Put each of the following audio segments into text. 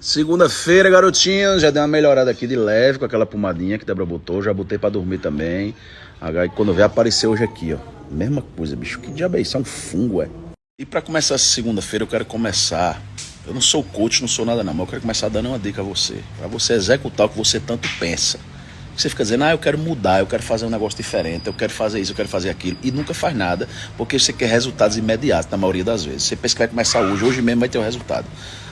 Segunda-feira, garotinhos, já dei uma melhorada aqui de leve com aquela pomadinha que Débora botou, já botei pra dormir também. Aí quando vê, apareceu hoje aqui, ó. Mesma coisa, bicho, que diabo é isso? É um fungo, é? E pra começar essa segunda-feira, eu quero começar... Eu não sou coach, não sou nada não, mas eu quero começar dando uma dica a você. Pra você executar o que você tanto pensa. Você fica dizendo, eu quero mudar, eu quero fazer um negócio diferente, eu quero fazer isso, eu quero fazer aquilo. E nunca faz nada, porque você quer resultados imediatos, na maioria das vezes. Você pensa que vai começar hoje mesmo vai ter o resultado.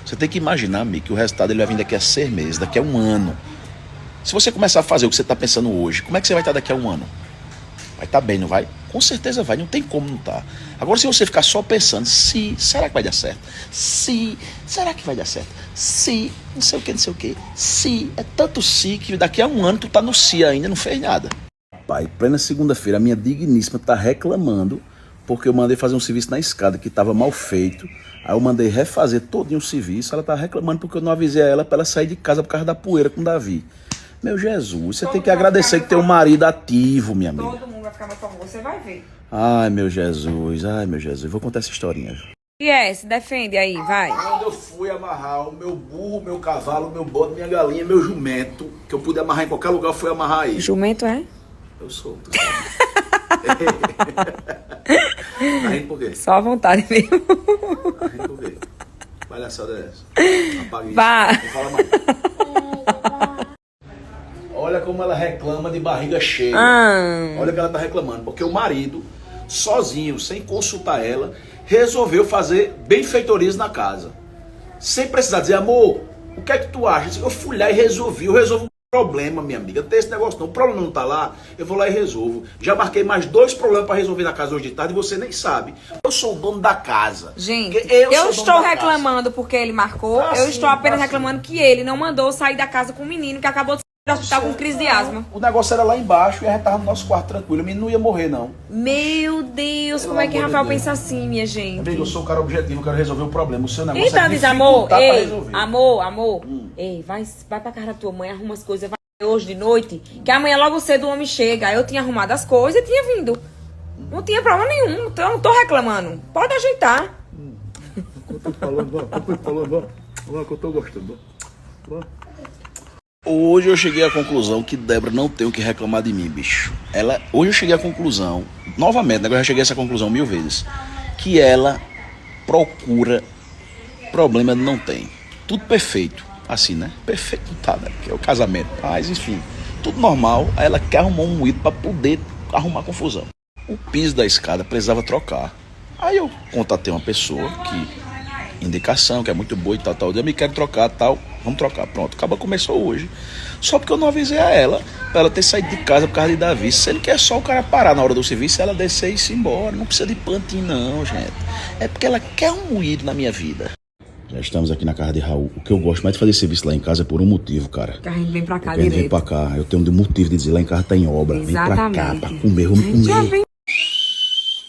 Você tem que imaginar, amigo, que o resultado ele vai vir daqui a 6 meses, daqui a um ano. Se você começar a fazer o que você está pensando hoje, como é que você vai estar daqui a um ano? Vai estar bem, não vai? Com certeza vai, não tem como não estar. Agora, se você ficar só pensando, será que vai dar certo? Será que vai dar certo? Não sei o que, é tanto que daqui a um ano tu tá no ainda, não fez nada. Pai, plena segunda-feira, a minha digníssima tá reclamando porque eu mandei fazer um serviço na escada que estava mal feito. Aí eu mandei refazer todinho o serviço. Ela tá reclamando porque eu não avisei a ela para ela sair de casa por causa da poeira com o Davi. Meu Jesus, você tem que agradecer que tem um marido ativo, minha amiga. Todo mundo vai ficar mais famoso, você vai ver. Ai, meu Jesus. Vou contar essa historinha. E se defende aí, vai. Quando eu fui amarrar o meu burro, meu cavalo, meu bode, minha galinha, meu jumento, que eu pude amarrar em qualquer lugar, eu fui amarrar aí. Jumento é? Eu sou, tu sabe. Tá rindo por quê? Só à vontade mesmo. Tá rindo por quê? Palhaçada é essa? Apaga isso. Vá. Não fala mais. Olha como ela reclama de barriga cheia. Olha que ela tá reclamando, porque o marido, sozinho, sem consultar ela, resolveu fazer benfeitorias na casa. Sem precisar dizer, amor, o que é que tu acha? Eu fui lá e resolvi, eu resolvo um problema, minha amiga. Não tem esse negócio não, o problema não tá lá, eu vou lá e resolvo. Já marquei mais 2 problemas para resolver na casa hoje de tarde e você nem sabe. Eu sou o dono da casa. Gente, eu estou reclamando porque ele marcou, eu estou apenas reclamando que ele não mandou sair da casa com o menino que acabou de sair do hospital com crise de asma. O negócio era lá embaixo e a gente tava no nosso quarto tranquilo, o menino não ia morrer não. Meu Deus, como é que Rafael pensa assim, minha gente? Amigo, eu sou um cara objetivo, eu quero resolver o problema. O seu negócio Então é diz, amor, pra ei, resolver. amor, ei, vai pra casa da tua mãe, arruma as coisas, vai hoje de noite, que amanhã logo cedo o homem chega. Aí eu tinha arrumado as coisas e tinha vindo. Não tinha problema nenhum, então eu não tô reclamando. Pode ajeitar. Eu tô falando, que eu tô gostando. Hoje eu cheguei à conclusão que Débora não tem o que reclamar de mim, bicho. Hoje eu cheguei à conclusão, novamente, agora eu já cheguei a essa conclusão 1000 vezes, que ela procura problema, não tem. Tudo perfeito, assim, né? Perfeito tá, né? Que é o casamento, mas enfim, tudo normal. Aí ela quer arrumar um moído pra poder arrumar confusão. O piso da escada precisava trocar. Aí eu contatei uma pessoa que... indicação, que é muito boa e tal, eu me quero trocar, tal, vamos trocar, pronto, acaba começou hoje, só porque eu não avisei a ela, pra ela ter saído de casa por causa de Davi, sendo que é só o cara parar na hora do serviço, ela descer e ir embora, não precisa de pantinho não, gente, é porque ela quer um moído na minha vida. Já estamos aqui na casa de Raul. O que eu gosto mais de fazer serviço lá em casa é por um motivo, cara. Que a gente vem pra cá porque direto. Vem pra cá, eu tenho um motivo de dizer, lá em casa tá em obra, exatamente. Vem pra cá, pra comer, vamos comer.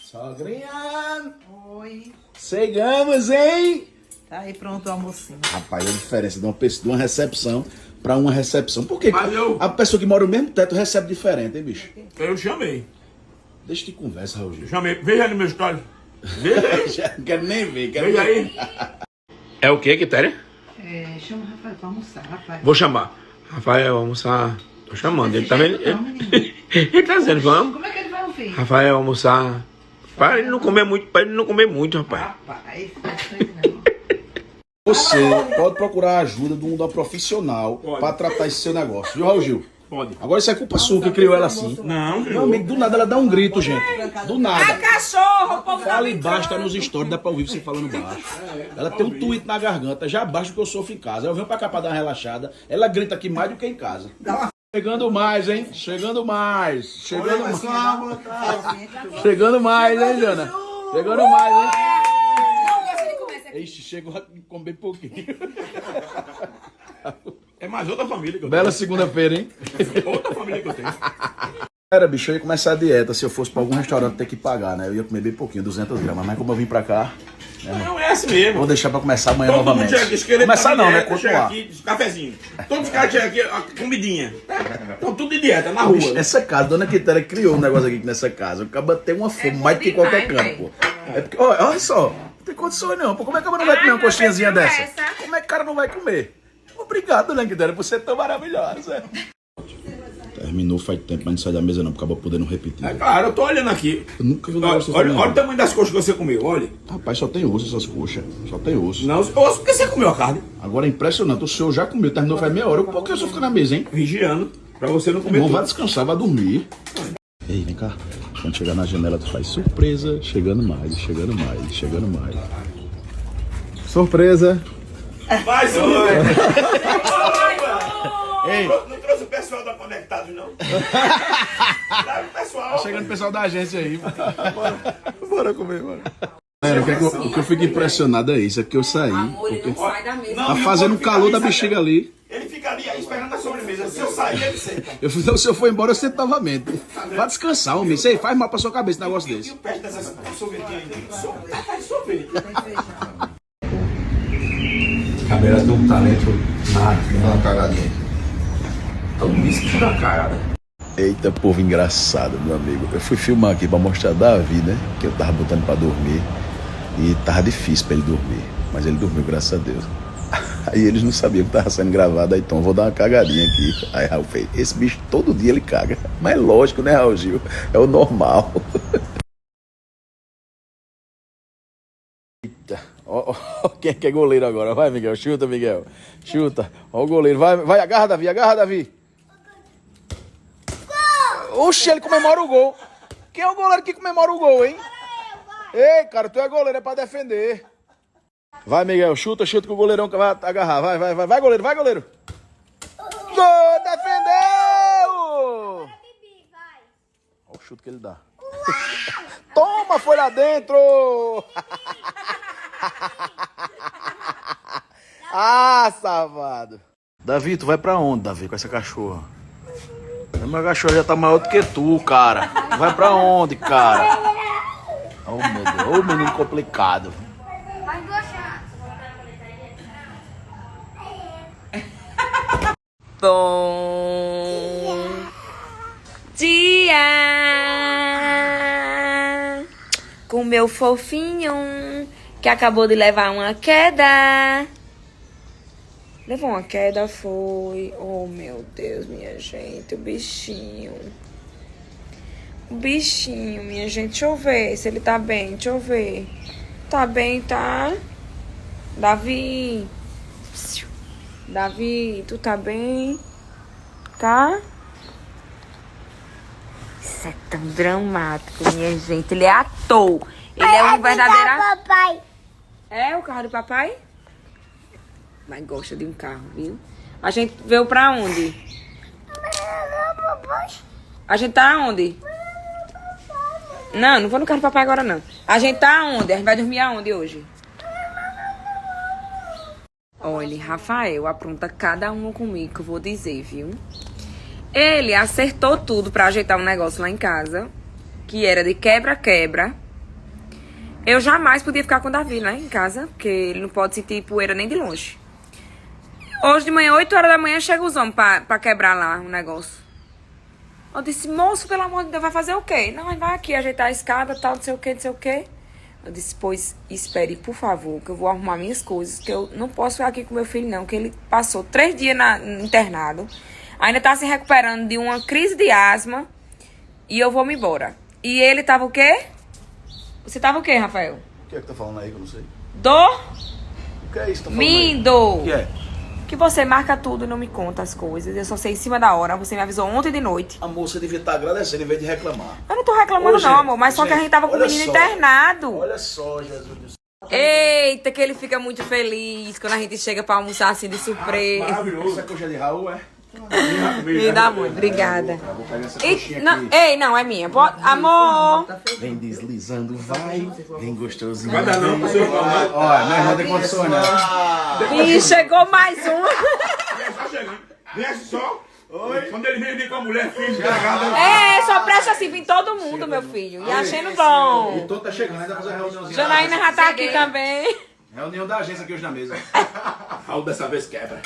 Sogrinha! Oi, Chegamos, hein? tá aí pronto o almocinho. Rapaz, a diferença de uma recepção pra uma recepção. Por que Mas a pessoa que mora no mesmo teto recebe diferente, hein, bicho? Eu chamei. Deixa de conversa, Raul. Chamei. Veja aí no meu story. Veja aí. Já não quero nem ver, quero Veja ver. aí. É o que, Quitéria? Chama o Rafael pra almoçar, rapaz. Vou chamar. Rafael, almoçar. Tô chamando. Ele tá vendo? Ele tá dizendo, vamos. Como é que ele vai ouvir? Rafael, almoçar. Para ele não comer muito, rapaz. Rapaz, não sei não. Você pode procurar a ajuda de um profissional pra tratar esse seu negócio, viu, Raul Gil? Pode. Agora isso é culpa sua que criou ela assim. Não, Meu amigo, do nada ela dá um grito, gente. Do nada. Cachorro, o povo Fala embaixo, tá nos stories, dá pra ouvir você falando baixo. Ela tem um tweet na garganta, já abaixo do que eu sofro em casa. Eu venho pra cá pra dar uma relaxada, ela grita aqui mais do que em casa. Chegando mais, hein? Chegando mais. Chegando mais. Chegando mais, hein, Jana? Chegando mais, hein? Não, deixa ele começar. Ixi, chegou a comer pouquinho. É mais outra família que eu tenho. Bela segunda-feira, hein? Outra família que eu tenho. Era, bicho, eu ia começar a dieta. Se eu fosse pra algum restaurante ter que pagar, né? Eu ia comer bem pouquinho, 200 gramas. Mas como eu vim pra cá, Não é assim mesmo. vou deixar pra começar amanhã Todo mundo novamente. chega aqui, esqueleto Começar tá não, né? dieta, chega Continuar. aqui, cafezinho. Todos os caras chegam aqui, a comidinha. Estão tudo de dieta, na rua. Bicho, essa casa, Dona Quitéria criou um negócio aqui nessa casa. O cara tem uma fome mais do que qualquer canto, pô. É porque, olha só, não tem condições não. Pô, como é que a cara não vai comer uma coxinhazinha dessa? Como é que o cara não vai comer? Obrigado, né, Guilherme, por ser tão maravilhosa. Terminou faz tempo, mas não sai da mesa não, porque acaba podendo repetir. É claro, eu tô olhando aqui. Eu nunca vi um Olha, negócio olha, assim. olha o tamanho das coxas que você comeu, olha. Rapaz, só tem osso essas coxas. Só tem osso. Não, osso porque você comeu a carne. Agora é impressionante, o senhor já comeu, terminou faz meia hora. Por que eu só fico na mesa, hein? Vigiando, pra você não comer Irmão, tudo. vai descansar, vai dormir. Ei, vem cá. Quando chegar na janela, tu faz surpresa. Chegando mais, chegando mais, chegando mais. Surpresa. Mais um! Ei, Não trouxe o pessoal da Conectados, não? Traga o pessoal. chegando o pessoal da agência aí. Bora comer, bora. Galera, o que eu fico impressionado é isso, é que eu saí. Amor, ele Porque não sai da mesa. tá fazendo calor da bexiga ali. Ele fica ali esperando a sobremesa. Se eu sair, ele senta. Eu falei, se eu for embora, eu sento novamente. Vai descansar, homem. Isso aí faz mal pra sua cabeça um negócio E desse. o peixe dessa sorvetinha ainda. Faz sorvete. Cabela tem um talento nato. Dá uma cagadinha. Todo isso que dá cagada. Eita, povo engraçado, meu amigo. Eu fui filmar aqui pra mostrar Davi, né? Que eu tava botando pra dormir. E tava difícil pra ele dormir. Mas ele dormiu, graças a Deus. Aí eles não sabiam que tava sendo gravado. Aí, então, eu vou dar uma cagadinha aqui. Aí Raul fez, esse bicho todo dia ele caga. Mas é lógico, né, Raul Gil? É o normal. Eita. Ó, quem é que é goleiro agora? Vai, Miguel. Chuta, Miguel. Chuta. Ó o goleiro. Vai, agarra, Davi. Agarra, Davi. Oxe, ele comemora o gol. Quem é o goleiro que comemora o gol, hein? Ei, cara, tu é goleiro, é pra defender. Vai, Miguel, chuta que o goleirão vai agarrar. Vai, goleiro, vai, goleiro. Gol, defendeu! Olha o chute que ele dá. Toma, foi lá dentro! Ah, safado. Davi, tu vai pra onde, Davi, com essa cachorra? Meu cachorro já tá maior do que tu, cara. Tu vai pra onde, cara? Oh, meu Deus. Ô, menino complicado. Bom dia com meu fofinho que acabou de levar uma queda. Levou uma queda, foi. Oh, meu Deus, minha gente, o bichinho. O bichinho, minha gente. Deixa eu ver se ele tá bem, deixa eu ver. Tá bem, tá? Davi. Davi, tu tá bem? Tá? Isso é tão dramático, minha gente. Ele é ator. Ele é um verdadeiro... Papai. É o carro do papai? Mas gosta de um carro, viu? A gente veio pra onde? A gente tá onde? Não vou no carro do papai agora, não. A gente tá onde? A gente vai dormir aonde hoje? Olha, Rafael apronta cada uma comigo, que eu vou dizer, viu? Ele acertou tudo pra ajeitar um negócio lá em casa, que era de quebra-quebra. Eu jamais podia ficar com o Davi lá em casa, porque ele não pode sentir poeira nem de longe. Hoje de manhã, 8 horas da manhã, chega os homens pra quebrar lá o negócio. Eu disse, moço, pelo amor de Deus, vai fazer o quê? Não, vai aqui ajeitar a escada, tal, não sei o quê, não sei o quê. Eu disse, pois, espere, por favor, que eu vou arrumar minhas coisas, que eu não posso ficar aqui com meu filho, não, que ele passou 3 dias no internado, ainda tá se recuperando de uma crise de asma, e eu vou me embora. E ele tava o quê? Você tava o quê, Rafael? O que é que tá falando aí que eu não sei? O que é isso que tá falando Mindo! aí? O que é? Que você marca tudo e não me conta as coisas. Eu só sei em cima da hora. Você me avisou ontem de noite. Amor, você devia estar agradecendo em vez de reclamar. Eu não tô reclamando, Ô, não, gente, amor. Mas só que a gente tava com o olha menino só. internado. Olha só, Jesus do céu. Eita, que ele fica muito feliz quando a gente chega pra almoçar assim de surpresa. Maravilhoso. Essa coxa de Raul, é? Me dá muito, obrigada. Eu vou pegar essa coxinha Não, aqui. ei, não, é minha. Amor! Vem deslizando, vai. Vem gostosinho. Vai dar não pro seu irmão, né? Olha, minha irmã tem condições, né? E chegou mais um. Vem só chegando. Vem só. Oi. Quando ele vem com a mulher, filho, cagada. É, só presta assim, vem todo mundo, meu filho. E achando bom. O Tom tá chegando, ainda fazer reuniãozinha. Janaína já tá aqui também. Reunião da agência aqui hoje na mesa. Raul dessa vez quebra.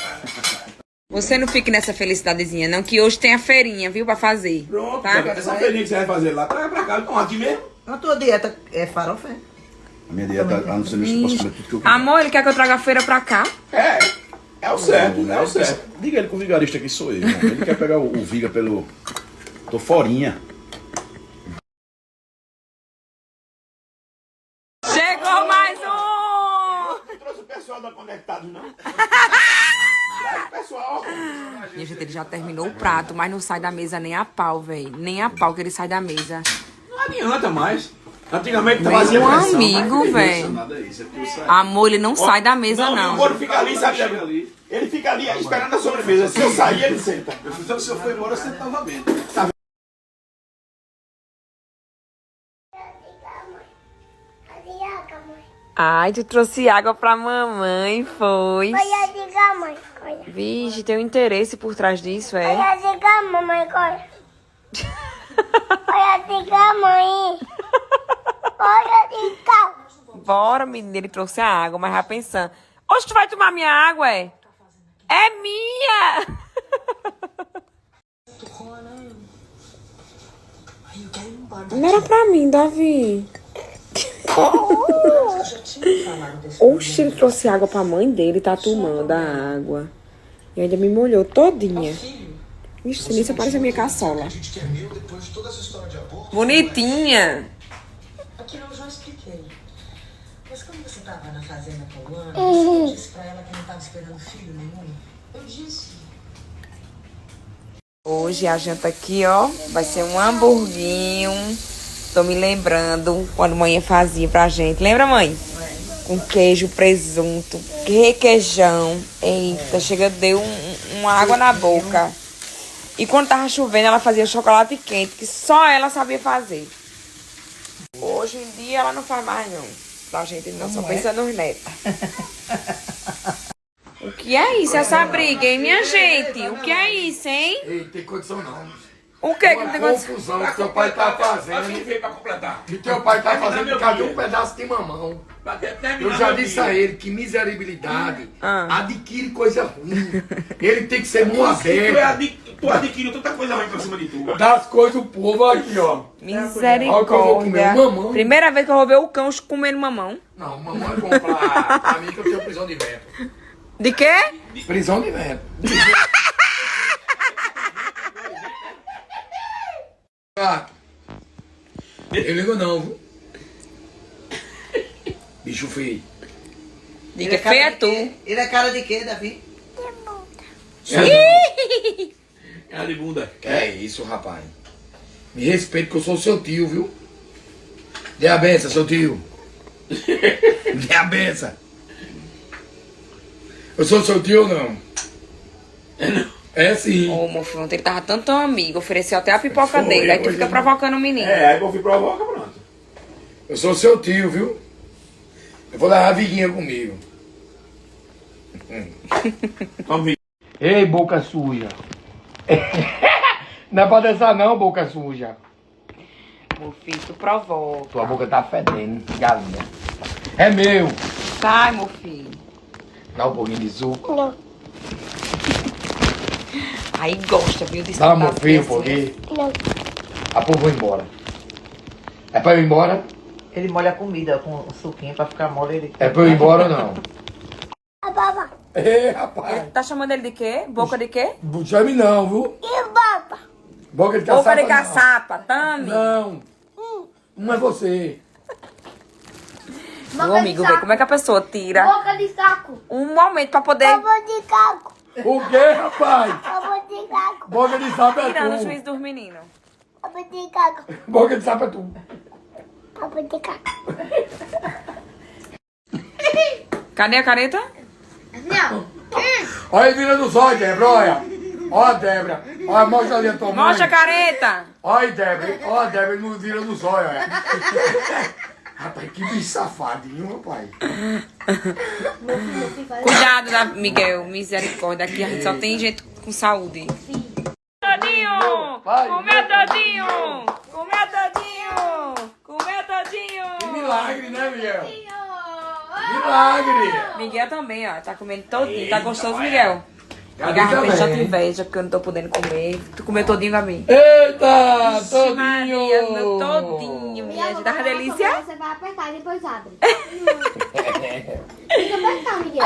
Você não fique nessa felicidadezinha, não, que hoje tem a feirinha, viu, pra fazer. Pronto, tá? essa feirinha que você vai fazer lá, traga pra cá. Então, aqui mesmo. A tua dieta é farofa? A minha dieta, a não ser nisso, eu posso comer tudo que eu quiser. Amor, ele quer que eu traga a feira pra cá? É É o certo, é o certo. Diga ele que o vigarista aqui sou eu, irmão. Ele quer pegar o viga pelo... Tô forinha. Chegou mais um! Não trouxe o pessoal da Conectados, não? Traz o pessoal. Minha gente, ele já terminou o prato, mas não sai da mesa nem a pau, velho. Nem a pau que ele sai da mesa. Não adianta mais. Antigamente Meu fazia pressão. amigo, velho. Nada disso, é porque sai. Amor, ele não sai da mesa, Não, não. o gordo fica ali, sabe? Ele fica ali esperando a sobremesa. Se eu sair, ele senta. Então, se eu for embora, você tava vendo. Ai, tu trouxe água pra mamãe, foi? Olha, diga, mãe. Olha. Vixe, tem um interesse por trás disso, é? Olha, diga, mamãe. Olha. Olha, diga, mãe. Olha, diga. Bora, menina, ele trouxe a água, mas vai pensando. Oxe, tu vai tomar minha água, é? É minha! Não era pra mim, Davi. Oxe, ele trouxe água pra mãe dele, tá tomando a água. E ainda me molhou todinha. Ixi, nem se parece a minha caçola. Bonitinha. Aquilo eu já expliquei. Mas quando você estava na fazenda com o Ana, você disse pra ela que não estava esperando filho nenhum? Eu disse. Hoje a janta aqui, ó, vai ser um hamburguinho. Tô me lembrando quando a mãe fazia pra gente. Lembra, mãe? Com queijo, presunto, requeijão. Eita, chega, deu uma água na boca. E quando tava chovendo, ela fazia chocolate quente, que só ela sabia fazer. Hoje em dia, ela não faz mais, não. A gente não, só pensa nos netos. O que é isso, essa briga, hein, minha gente? O que é isso, hein? Ei, tem condição não. O que que não tem condição? Confusão que teu pai tá fazendo. Quem veio pra completar? Que teu pai tá fazendo meu por causa de dia. um pedaço de mamão. Pra terminar Eu já meu disse dia. a ele que miserabilidade Ah. adquire coisa ruim. Ele tem que ser mão aberta. Tu adquiriu tanta coisa ruim pra cima de tu. Das coisas do povo aqui, ó. Misericórdia. Olha o que eu vou comer, um mamão. Primeira vez que eu vou ver o cão comendo mamão. Não, mamão é bom pra mim que eu tenho prisão de vento. De quê? Prisão de vento. Ah, eu ligo não, viu? Bicho feio. De que feia é tu. Ele é cara de quê, Davi? Cara de bunda. É isso, rapaz. Me respeite que eu sou seu tio, viu? Dê a benção, seu tio. Dê a benção. Eu sou seu tio ou não? É sim. Ô, meu filho, ontem ele tava tanto amigo, ofereceu até a pipoca Foi, dele. Aí tu hoje fica não. provocando o menino. É, aí eu fui provoca, pronto. Eu sou seu tio, viu? Eu vou levar a viguinha comigo. Vamos. Ei, boca suja. Não é pra dançar não, boca suja. Meu filho, tu provoca. Tua boca tá fedendo, galinha. É meu. Sai, meu filho. Dá um pouquinho de suco. Não, Aí gosta, viu? De Dá meu escutar filho, as porque não. a povo vai embora. É pra eu ir embora? Ele molha a comida com o suquinho pra ficar mole. Ele... É pra eu ir embora ou não? A baba. Ei, rapaz. Ele tá chamando ele de quê? Boca de quê? Não chame não, viu? E o baba? Boca de caçapa Boca de não. caçapa, Tami. Não. Não é você. Meu amigo, vê como é que a pessoa tira Boca de saco. um momento pra poder Boca de caco. O quê, rapaz? Boca de caco. Boca de sapo é tirar o tu. juiz dos meninos. Boca de caco. Boca de sapo é tu. Boca de caco. Cadê a careta? Não. Olha aí, vira dos olhos, Débora, olha. Olha, Débora. Olha, mostra ali a tua mãe. Mostra a careta. Olha, Débora. Olha, Débora, não vira dos olhos, olha. Rapaz, que bicho safadinho, rapaz. Cuidado, né, Miguel. Misericórdia. Aqui a gente só tem gente com saúde. Todinho! Vai. Comeu todinho! Comeu todinho! Comeu todinho! Milagre, né, Miguel? Milagre. Miguel também, ó. Tá comendo todinho. Tá gostoso, Miguel? Gabi Miguel já fez também. tanta inveja porque eu não tô podendo comer. Tu comeu todinho, Gabi? Eita, todinho. Maria, meu todinho, minha gente. Tava delícia? Você vai apertar e depois abre. Fica apertar, Miguel.